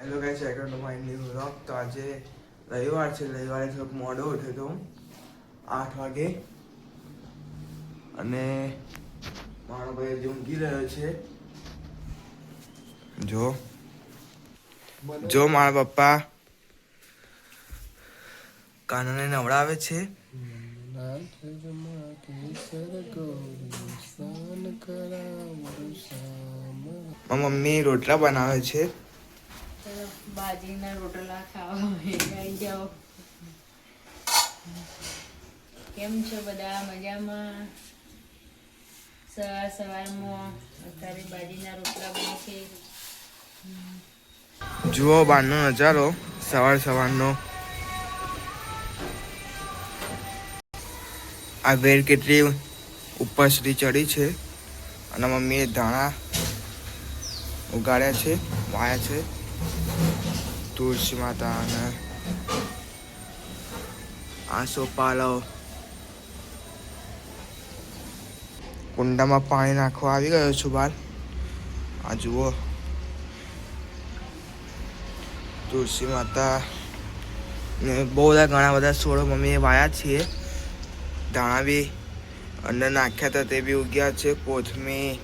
Hello guys, welcome to my new vlog. તો આજે રવિવાર છે. રવિવારે થોડોક મોડો ઉઠ્યો તો હું 8 વાગે, અને મારો ભાઈ હજી ઊંઘી રહ્યો છે. જો મારા પપ્પા કાનાને નવડાવે છે. મારી મમ્મી રોટલા બનાવે છે. બાજીના રોટલા ખાવા આવી જાઓ. કેમ છો બધા? મજામાં? સવારમાં અત્યારે બાજીના રોટલા બને છે. જુઓ બહારનો નજારો સવારનો. આ વેર કેટલી ઉપર સુધી ચડી છે, અને મમ્મીએ ધાણા ઉગાડ્યા છે, વાયા છે. તુલસી માતા અને આસોપાલવ. કુંડામાં પાણી નાખવા આવી ગયો છું બહાર. આ જુઓ તુલસી માતા ને ઘણા બધા છોડો મમ્મીએ વાયા છીએ. ધાણા બી અંદર નાખ્યા હતા, તે બી ઉગ્યા છે. કોથમીર,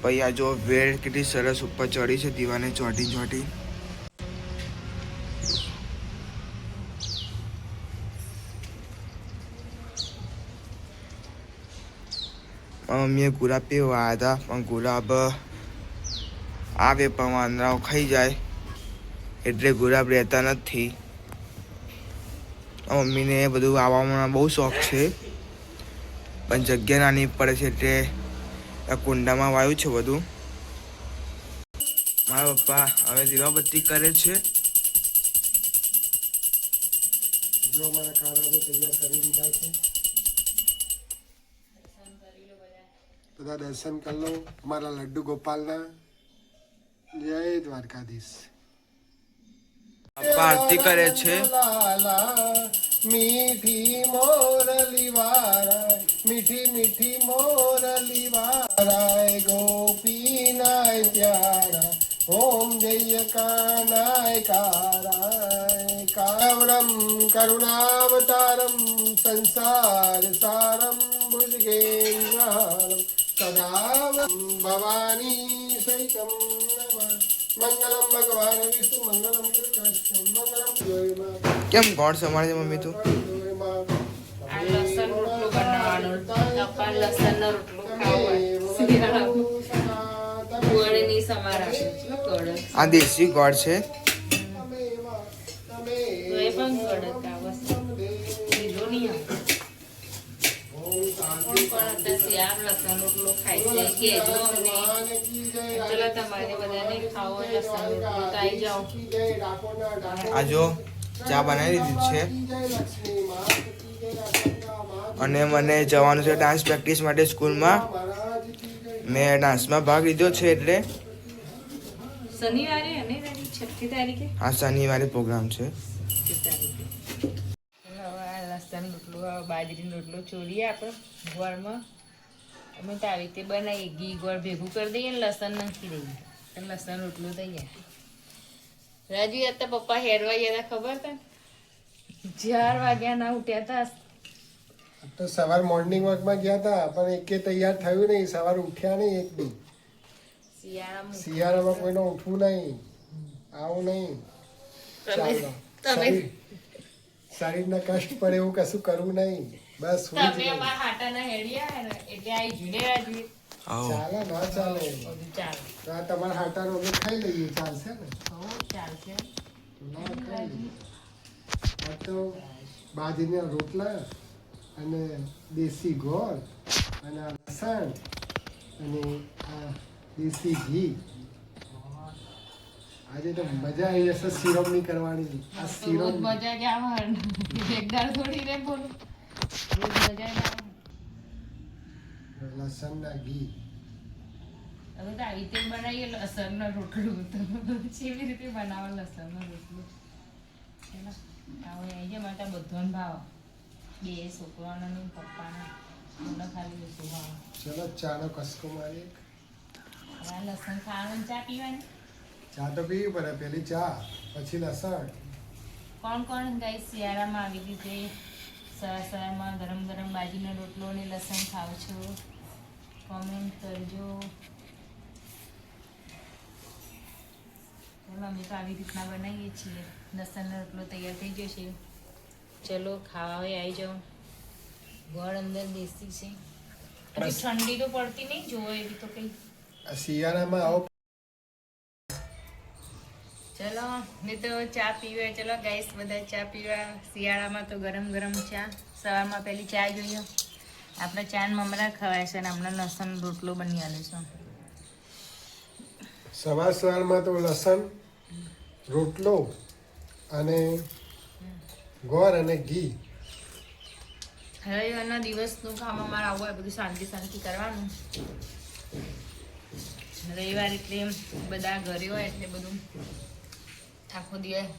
પછી આ જો વેર કેટલી સરસ ઉપર ચડી છે, દીવાને ચોટી. મમ્મીએ ગુલાબ બી વાયા હતા, પણ ગુલાબ આવે પણ વાંદરાઓ ખાઈ જાય, એટલે ગુલાબ રહેતા નથી. મમ્મીને બધું વાવવામાં બહુ શોખ છે, પણ જગ્યા નાની પડે છે, એટલે આ કુંડામાં વાવ્યું છે બધું. મારા પપ્પા હવે દીવાબત્તી કરે છે. જો મારા કાનાને તૈયાર કરી દીધા છે. બધા દર્શન કરી લો મારા લડ્ડુ ગોપાલના. જય દ્વારકાધીશ. પપ્પા આરતી કરે છે. મીઠી મોરલી વાળા, મીઠી મોરલી વાળા, ગોપી નાય પ્યારા, ઓમ જય કાનાય કારાય. કાવરમ કરુણાવતારમ સંસાર સારમ ભુજગેન્દ્રહારમ સદા ભવાની સહિતમ નમઃ. મંગલમ ભગવાન વિષ્ણુ મંગલમ કૃષ્ણ મંગલમ. કેમ ગોળ સંભાળે છે મમ્મી તું? આ લસણ રોટલો બનાવવાનો. પપ્પા લસણનો રોટલો ખાવા ગોળની સમારા છે. આ દેશી ગોળ છે. તો એ પણ ગળત આ વસ્તુ લીધો નહીં આવે. લસણ રોટલો ખાઈ જાય કેજો અમને. ચલો તમારે બધાને ખાવો લસણ રોટલો તો આવી જાઓ. આ જો ચા બનાવી દીધી છે, અને મને જવાનું છે ડાન્સ પ્રેક્ટિસ માટે સ્કૂલમાં. મેં ડાન્સમાં ભાગ લીધો છે, એટલે શનિવારે અને 6 તારીખે આ શનિવારે પ્રોગ્રામ છે. લસણ રોટલો બાજરીનો રોટલો ચોરીએ આપણે ગોળમાં. અમે તો આવી રીતે બનાવીએ, ઘી ગોળ ભેગું કરી દઈએ ને લસણ નાખી દઈએ, લસણ રોટલો તૈયાર. રાજુ હતા પપ્પા હેરવા ગયા હતા, ખબર હતા? 4 વાગ્યા ના ઉઠ્યા હતા. તો સવાર મોર્નિંગ વોકમાં ગયા હતા, પણ એકે તૈયાર થયું નહીં. સવાર ઉઠ્યા નહીં એક બી. શિયાળામાં કોઈને ઉઠવું નહીં, આવું નહીં. શરીરને કષ્ટ પડે એવું કશું કરવું નહીં. બસ તમે અમારા હાટાના હેડિયા ને એટલે આવી જુને રાજુ. ચાલે ના ચાલે? ચાલે. તમારા હાટાનો અમે ખાઈ લઈએ, ચાલશે ને? ચાલશે. આ તો બાજરીના રોટલા અને દેશી ગોળ અને આ લસણ અને આ દેશી ઘી. આજે તો મજા આવી જશે સિરપની કરવાની. આ સિરપ મજા કે આવે એકદાર થોડી રે બોલો. લસણના ઘી. હવે તો આવી રીતે બનાવીએ લસણનો રોટલો. કેવી રીતે બનાવો લસણનો રોટલો? હવે અહીં માટે બધાને ભાવ. 2 છોકરાઓને પપ્પાના મને ખાલી ઓછું ભાવ. ચલો ચાનો કસકો મારીએ. લસણ ખાવાનું ચા પીવાની. ચા તો પીવી પડે, પેલી ચા પછી લસણ. કોણ કોણ ગાઈસ શિયાળામાં આવી રીતે સવારમાં ગરમ ગરમ બાજીનો રોટલો અને લસણ ખાવ છો? કોમેન્ટ કરજો. અમે તો આવી રીતના બનાવીએ છીએ. લસણનો રોટલો તૈયાર થઈ જશે. ચલો ખાવા હોય આવી જાઓ. ગોળ અંદર દેશી છે. હજી ઠંડી તો પડતી નહીં જોવો એવી તો કઈ. આ શિયાળામાં આવો. ચલો ને તો ચા પીવે. ચલો ગાઈસ બધા ચા પીવા. શિયાળામાં તો ગરમ ગરમ ચા. સવારમાં પહેલી ચા જોઈએ. આપણે ચા ને મમરા ખવાય છે ને હમણાં લસણ રોટલો બની આલે છે. સવારમાં તો લસણ રોટલો અને ગોળ અને ઘી. રવિવારના દિવસનું કામ અમારે આવું હોય બધું શાંતિ શાંતિ કરવાનું. રવિવાર એટલે બધા ઘરે હોય એટલે બધું આખો દિવસ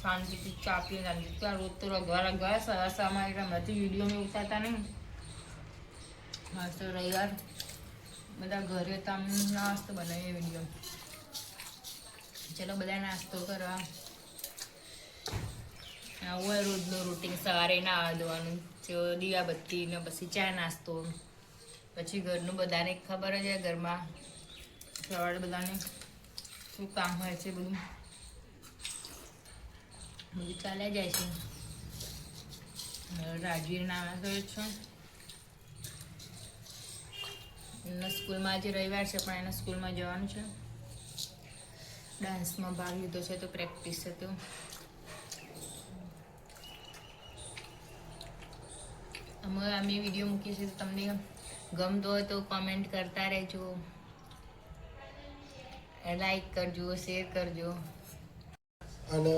શાંતિથી ચા પીને શાંતિ. રોજ તો રગવા સવારમાં એટલે હમણાંથી વિડીયો મેં ઉતારતા નહીં. હા તો રવિવાર બધા ઘરે તો આમ નાસ્તો બનાવીએ વિડીયો. ચલો બધા નાસ્તો કરવા. આવું હોય રોજનું રૂટીન. સવારે નાવા ધોવાનું, દીવાબત્તી ને પછી ચા નાસ્તો, પછી ઘરનું બધાને ખબર જ હોય ઘરમાં સવારે બધાને શું કામ હોય છે બધું ચાલ્યા જાય છે. રાજવીર નાવા ગયો છો. એના સ્કૂલમાં આજે રવિવાર છે પણ એના સ્કૂલમાં જવાનું છે. ડાન્સમાં ભાગ લીધો છે તો પ્રેક્ટિસ છે તો. અમે વિડીયો મૂકીએ છીએ તો તમને ગમતો હોય તો કોમેન્ટ કરતા રહેજો, લાઈક કરજો, શેર કરજો. અને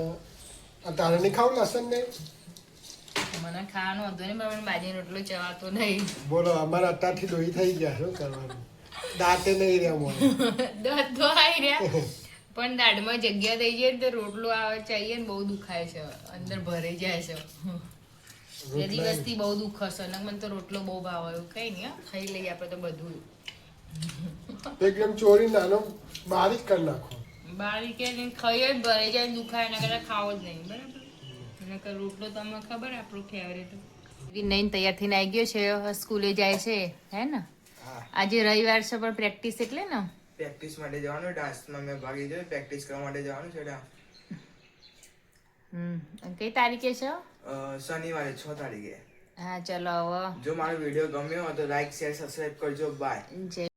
તારે નહીં ખાવું લસણ ને? મને ખાવાનું હતું ને પણ બાજરીનો રોટલો ચવાતો નહીં. બોલો અમારા અત્યારથી દોહી થઈ ગયા. શું કરવાનું? દાંતે નહીં રહ્યા મોં. દાંત તો આવી રહ્યા પણ દાઢમાં જગ્યા થઈ જાય તો રોટલો આવે ચાહીએ ને બહુ દુખાય છે, અંદર ભરાઈ જાય છે. બે દિવસથી બહુ દુઃખ હશે ને મને તો રોટલો બહુ ભાવ આવ્યો. કઈ નહીં હા, ખાઈ લઈએ આપણે તો બધું. એકદમ ચોરી નાનો બારીક કરી નાખો. બારી કે ખાઈએ જ ભરાઈ જાય દુખાય એના કરતા ખાવો જ નહીં. બરાબર. એના રોટલો તમને ખબર આપણું ફેવરેટ. નહીં તૈયાર થઈને આવી ગયો છે, સ્કૂલે જાય છે હે ને? આજે રવિવાર છે પણ પ્રેક્ટિસ એટલે ને પ્રેક્ટિસ માટે જવાનું. ડાન્સમાં મેં ભાગ લીધો. પ્રેક્ટિસ કરવા માટે જવાનું છે. કઈ તારીખે છે? શનિવારે 6 તારીખે. હા ચલો હવે જો મારો વિડીયો ગમ્યો હોય તો લાઈક શેર સબસ્ક્રાઇબ કરજો. બાય. જય